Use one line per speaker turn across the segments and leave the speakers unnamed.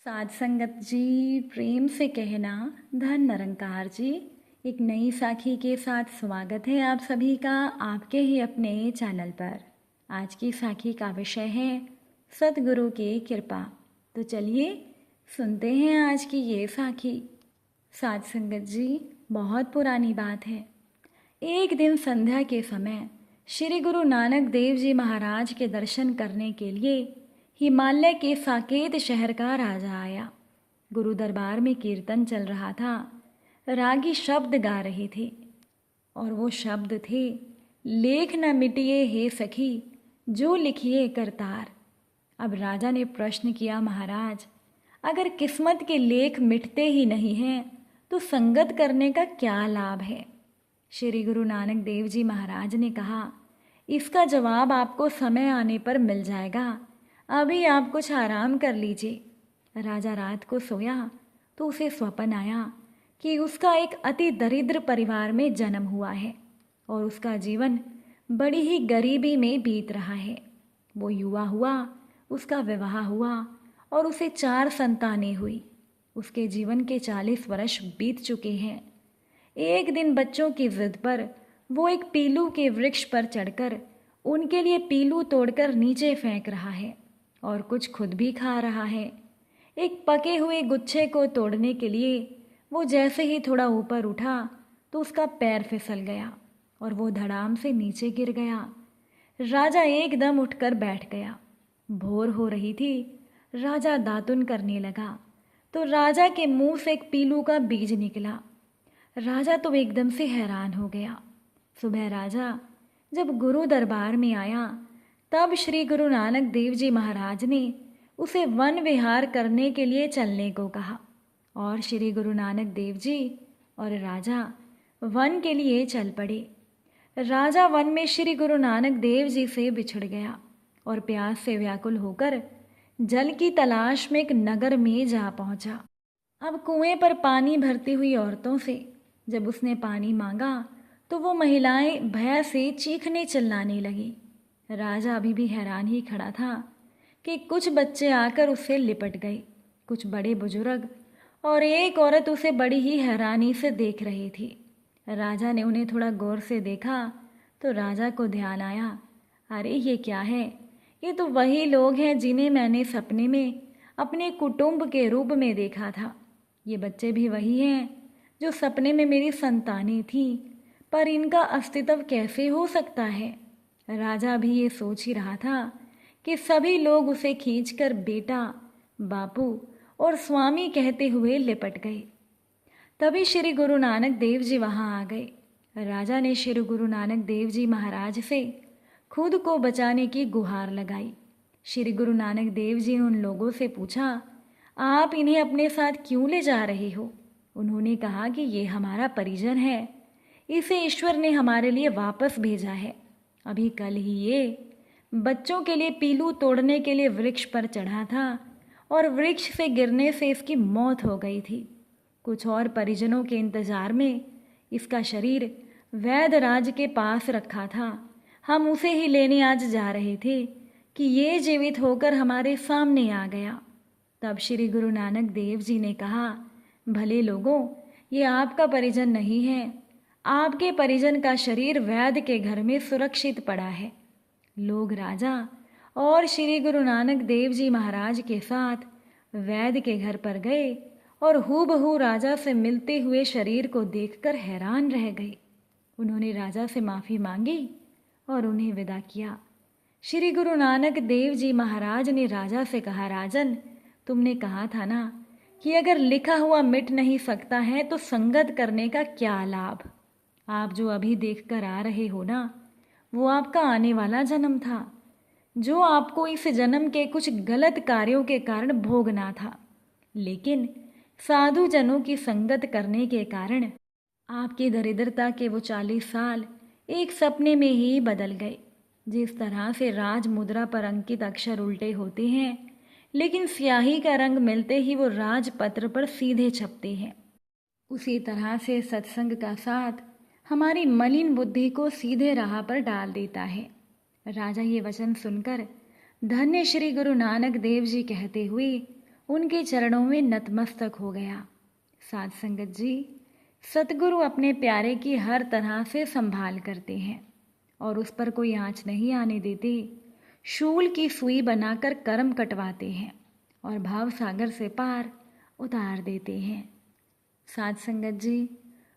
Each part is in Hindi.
साध संगत जी, प्रेम से कहना धन निरंकार जी। एक नई साखी के साथ स्वागत है आप सभी का आपके ही अपने चैनल पर। आज की साखी का विषय है सतगुरु की कृपा। तो चलिए सुनते हैं आज की ये साखी। साध संगत जी, बहुत पुरानी बात है। एक दिन संध्या के समय श्री गुरु नानक देव जी महाराज के दर्शन करने के लिए हिमालय के साकेत शहर का राजा आया। गुरु दरबार में कीर्तन चल रहा था। रागी शब्द गा रहे थे और वो शब्द थे, लेख न मिटिए हे सखी, जो लिखिए करतार। अब राजा ने प्रश्न किया, महाराज अगर किस्मत के लेख मिटते ही नहीं हैं तो संगत करने का क्या लाभ है? श्री गुरु नानक देव जी महाराज ने कहा, इसका जवाब आपको समय आने पर मिल जाएगा, अभी आप कुछ आराम कर लीजिए। राजा रात को सोया तो उसे स्वप्न आया कि उसका एक अति दरिद्र परिवार में जन्म हुआ है और उसका जीवन बड़ी ही गरीबी में बीत रहा है। वो युवा हुआ, उसका विवाह हुआ और उसे 4 संतानें हुई। उसके जीवन के 40 वर्ष बीत चुके हैं। एक दिन बच्चों की जिद पर वो एक पीलू के वृक्ष पर चढ़कर उनके लिए पीलू तोड़कर नीचे फेंक रहा है और कुछ खुद भी खा रहा है। एक पके हुए गुच्छे को तोड़ने के लिए वो जैसे ही थोड़ा ऊपर उठा तो उसका पैर फिसल गया और वो धड़ाम से नीचे गिर गया। राजा एकदम उठकर बैठ गया। भोर हो रही थी। राजा दातुन करने लगा तो राजा के मुंह से एक पीलू का बीज निकला। राजा तो एकदम से हैरान हो गया। सुबह राजा जब गुरु दरबार में आया तब श्री गुरु नानक देव जी महाराज ने उसे वन विहार करने के लिए चलने को कहा और श्री गुरु नानक देव जी और राजा वन के लिए चल पड़े। राजा वन में श्री गुरु नानक देव जी से बिछड़ गया और प्यास से व्याकुल होकर जल की तलाश में एक नगर में जा पहुंचा। अब कुएं पर पानी भरती हुई औरतों से जब उसने पानी मांगा तो वो महिलाएं भय से चीखने चिल्लाने लगी। राजा अभी भी हैरान ही खड़ा था कि कुछ बच्चे आकर उससे लिपट गए। कुछ बड़े बुजुर्ग और एक औरत उसे बड़ी ही हैरानी से देख रही थी। राजा ने उन्हें थोड़ा गौर से देखा तो राजा को ध्यान आया, अरे ये क्या है? ये तो वही लोग हैं जिन्हें मैंने सपने में अपने कुटुंब के रूप में देखा था। ये बच्चे भी वही हैं जो सपने में मेरी संतानें थीं, पर इनका अस्तित्व कैसे हो सकता है? राजा भी ये सोच ही रहा था कि सभी लोग उसे खींचकर बेटा, बापू और स्वामी कहते हुए लिपट गए। तभी श्री गुरु नानक देव जी वहाँ आ गए। राजा ने श्री गुरु नानक देव जी महाराज से खुद को बचाने की गुहार लगाई। श्री गुरु नानक देव जी ने उन लोगों से पूछा, आप इन्हें अपने साथ क्यों ले जा रहे हो? उन्होंने कहा कि ये हमारा परिजन है, इसे ईश्वर ने हमारे लिए वापस भेजा है। अभी कल ही ये बच्चों के लिए पीलू तोड़ने के लिए वृक्ष पर चढ़ा था और वृक्ष से गिरने से इसकी मौत हो गई थी। कुछ और परिजनों के इंतजार में इसका शरीर वैद्यराज के पास रखा था। हम उसे ही लेने आज जा रहे थे कि ये जीवित होकर हमारे सामने आ गया। तब श्री गुरु नानक देव जी ने कहा, भले लोगों, ये आपका परिजन नहीं है, आपके परिजन का शरीर वैद्य के घर में सुरक्षित पड़ा है। लोग राजा और श्री गुरु नानक देव जी महाराज के साथ वैद्य के घर पर गए और हूबहू राजा से मिलते हुए शरीर को देखकर हैरान रह गए। उन्होंने राजा से माफ़ी मांगी और उन्हें विदा किया। श्री गुरु नानक देव जी महाराज ने राजा से कहा, राजन, तुमने कहा था ना कि अगर लिखा हुआ मिट नहीं सकता है तो संगत करने का क्या लाभ? आप जो अभी देख कर आ रहे हो ना, वो आपका आने वाला जन्म था, जो आपको इस जन्म के कुछ गलत कार्यों के कारण भोगना था। लेकिन साधु जनों की संगत करने के कारण आपकी दरिद्रता के वो 40 साल एक सपने में ही बदल गए। जिस तरह से राज मुद्रा पर अंकित अक्षर उल्टे होते हैं, लेकिन स्याही का रंग मिलते ही वो राजपत्र पर सीधे छपते हैं, उसी तरह से सत्संग का साथ हमारी मलिन बुद्धि को सीधे राह पर डाल देता है। राजा ये वचन सुनकर धन्य श्री गुरु नानक देव जी कहते हुए उनके चरणों में नतमस्तक हो गया। साध संगत जी, सतगुरु अपने प्यारे की हर तरह से संभाल करते हैं और उस पर कोई आँच नहीं आने देते। शूल की सुई बनाकर कर्म कटवाते हैं और भाव सागर से पार उतार देते हैं। साध संगत जी,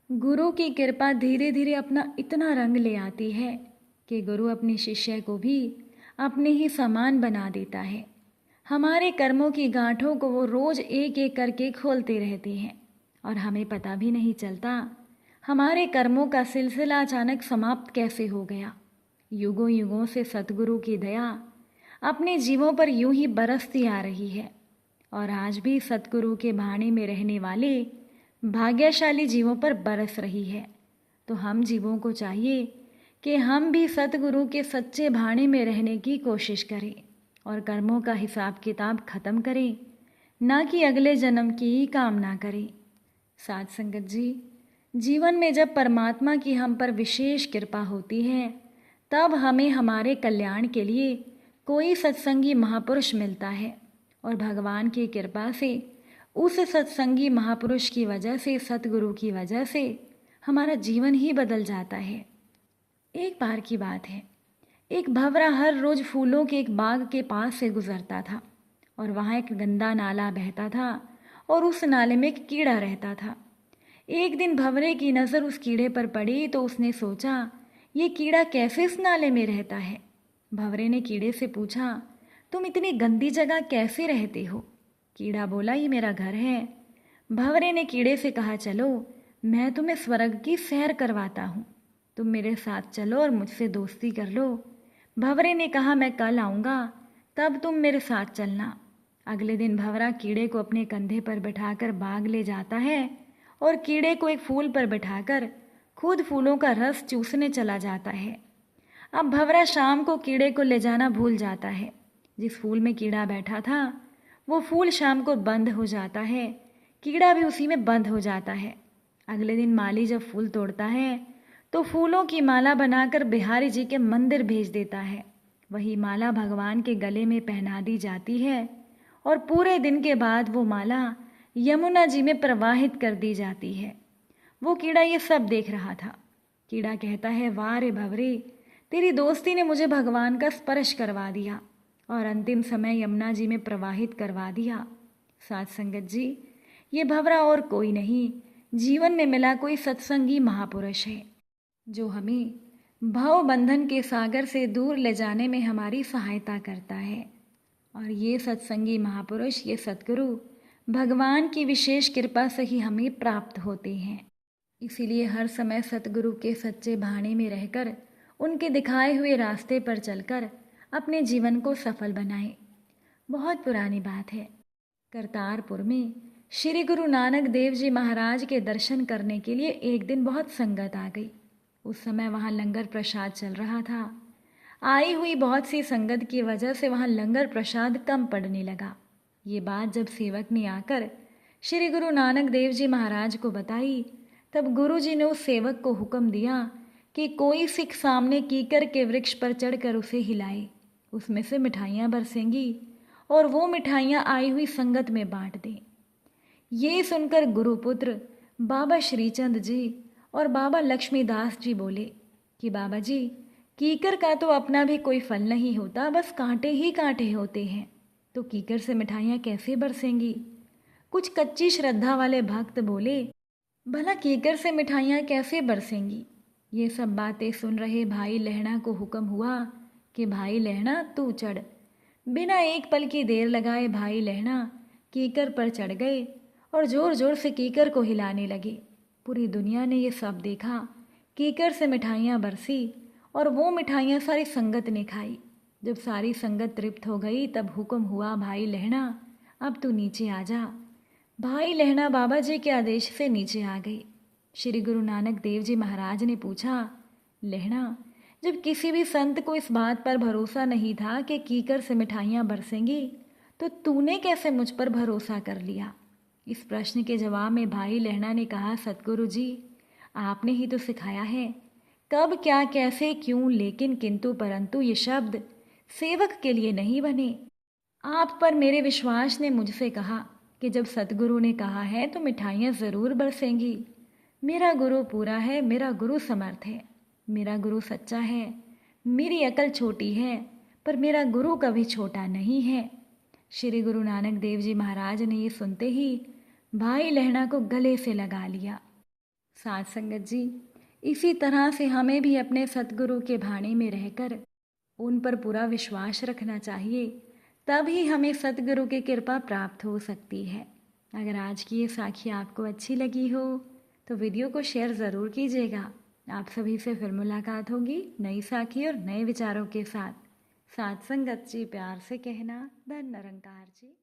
गुरु की कृपा धीरे धीरे अपना इतना रंग ले आती है कि गुरु अपने शिष्य को भी अपने ही समान बना देता है। हमारे कर्मों की गांठों को वो रोज एक एक करके खोलते रहते हैं और हमें पता भी नहीं चलता हमारे कर्मों का सिलसिला अचानक समाप्त कैसे हो गया। युगों युगों से सतगुरु की दया अपने जीवों पर यूं ही बरसती आ रही है और आज भी सतगुरु के भाने में रहने वाले भाग्यशाली जीवों पर बरस रही है। तो हम जीवों को चाहिए कि हम भी सतगुरु के सच्चे भाने में रहने की कोशिश करें और कर्मों का हिसाब किताब खत्म करें, ना कि अगले जन्म की ही कामना करें। साध संगत जी, जीवन में जब परमात्मा की हम पर विशेष कृपा होती है तब हमें हमारे कल्याण के लिए कोई सत्संगी महापुरुष मिलता है और भगवान की कृपा से उस सत्संगी महापुरुष की वजह से, सतगुरु की वजह से हमारा जीवन ही बदल जाता है। एक बार की बात है, एक भंवरा हर रोज फूलों के एक बाग के पास से गुजरता था और वहाँ एक गंदा नाला बहता था और उस नाले में एक कीड़ा रहता था। एक दिन भंवरे की नज़र उस कीड़े पर पड़ी तो उसने सोचा, ये कीड़ा कैसे इस नाले में रहता है। भंवरे ने कीड़े से पूछा, तुम इतनी गंदी जगह कैसे रहते हो। कीड़ा बोला, ये मेरा घर है। भंवरे ने कीड़े से कहा, चलो मैं तुम्हें स्वर्ग की सैर करवाता हूँ, तुम मेरे साथ चलो और मुझसे दोस्ती कर लो। भंवरे ने कहा, मैं कल आऊँगा, तब तुम मेरे साथ चलना। अगले दिन भंवरा कीड़े को अपने कंधे पर बिठाकर बाग ले जाता है और कीड़े को एक फूल पर बिठाकर खुद फूलों का रस चूसने चला जाता है। अब भंवरा शाम को कीड़े को ले जाना भूल जाता है। जिस फूल में कीड़ा बैठा था वो फूल शाम को बंद हो जाता है, कीड़ा भी उसी में बंद हो जाता है। अगले दिन माली जब फूल तोड़ता है तो फूलों की माला बनाकर बिहारी जी के मंदिर भेज देता है। वही माला भगवान के गले में पहना दी जाती है और पूरे दिन के बाद वो माला यमुना जी में प्रवाहित कर दी जाती है। वो कीड़ा ये सब देख रहा था। कीड़ा कहता है, वाह रे भंवरे, तेरी दोस्ती ने मुझे भगवान का स्पर्श करवा दिया और अंतिम समय यमुना जी में प्रवाहित करवा दिया। साध संगत जी, ये भंवरा और कोई नहीं, जीवन में मिला कोई सत्संगी महापुरुष है जो हमें भव बंधन के सागर से दूर ले जाने में हमारी सहायता करता है। और ये सत्संगी महापुरुष, ये सतगुरु भगवान की विशेष कृपा से ही हमें प्राप्त होते हैं। इसीलिए हर समय सतगुरु के सच्चे भाने में रहकर उनके दिखाए हुए रास्ते पर चलकर अपने जीवन को सफल बनाएं। बहुत पुरानी बात है, करतारपुर में श्री गुरु नानक देव जी महाराज के दर्शन करने के लिए एक दिन बहुत संगत आ गई। उस समय वहाँ लंगर प्रसाद चल रहा था। आई हुई बहुत सी संगत की वजह से वहाँ लंगर प्रसाद कम पड़ने लगा। ये बात जब सेवक ने आकर श्री गुरु नानक देव जी महाराज को बताई तब गुरु जी ने उस सेवक को हुक्म दिया कि कोई सिख सामने कीकर के वृक्ष पर चढ़कर उसे हिलाए, उसमें से मिठाइयाँ बरसेंगी और वो मिठाइयाँ आई हुई संगत में बांट दें। ये सुनकर गुरुपुत्र बाबा श्रीचंद जी और बाबा लक्ष्मीदास जी बोले कि बाबा जी, कीकर का तो अपना भी कोई फल नहीं होता, बस कांटे ही कांटे होते हैं, तो कीकर से मिठाइयाँ कैसे बरसेंगी। कुछ कच्ची श्रद्धा वाले भक्त बोले, भला कीकर से मिठाइयाँ कैसे बरसेंगी। ये सब बातें सुन रहे भाई लहणा को हुक्म हुआ कि भाई लहणा तू चढ़। बिना एक पल की देर लगाए भाई लहणा कीकर पर चढ़ गए और जोर जोर से कीकर को हिलाने लगे। पूरी दुनिया ने ये सब देखा। कीकर से मिठाइयाँ बरसी और वो मिठाइयाँ सारी संगत ने खाई। जब सारी संगत तृप्त हो गई तब हुक्म हुआ, भाई लहणा अब तू नीचे आ जा। भाई लहणा बाबा जी के आदेश से नीचे आ गई। श्री गुरु नानक देव जी महाराज ने पूछा, लहणा, जब किसी भी संत को इस बात पर भरोसा नहीं था कि कीकर से मिठाइयाँ बरसेंगी तो तूने कैसे मुझ पर भरोसा कर लिया। इस प्रश्न के जवाब में भाई लहणा ने कहा, सतगुरु जी, आपने ही तो सिखाया है, कब क्या कैसे क्यों लेकिन किंतु परंतु ये शब्द सेवक के लिए नहीं बने। आप पर मेरे विश्वास ने मुझसे कहा कि जब सतगुरु ने कहा है तो मिठाइयाँ ज़रूर बरसेंगी। मेरा गुरु पूरा है, मेरा गुरु समर्थ है, मेरा गुरु सच्चा है। मेरी अकल छोटी है पर मेरा गुरु कभी छोटा नहीं है। श्री गुरु नानक देव जी महाराज ने ये सुनते ही भाई लहणा को गले से लगा लिया। साथ संगत जी, इसी तरह से हमें भी अपने सतगुरु के भाने में रहकर उन पर पूरा विश्वास रखना चाहिए, तभी हमें सतगुरु की कृपा प्राप्त हो सकती है। अगर आज की ये साखी आपको अच्छी लगी हो तो वीडियो को शेयर ज़रूर कीजिएगा। आप सभी से फिर मुलाकात होगी नई साखी और नए विचारों के साथ। साथ संगत जी प्यार से कहना, धन निरंकार जी।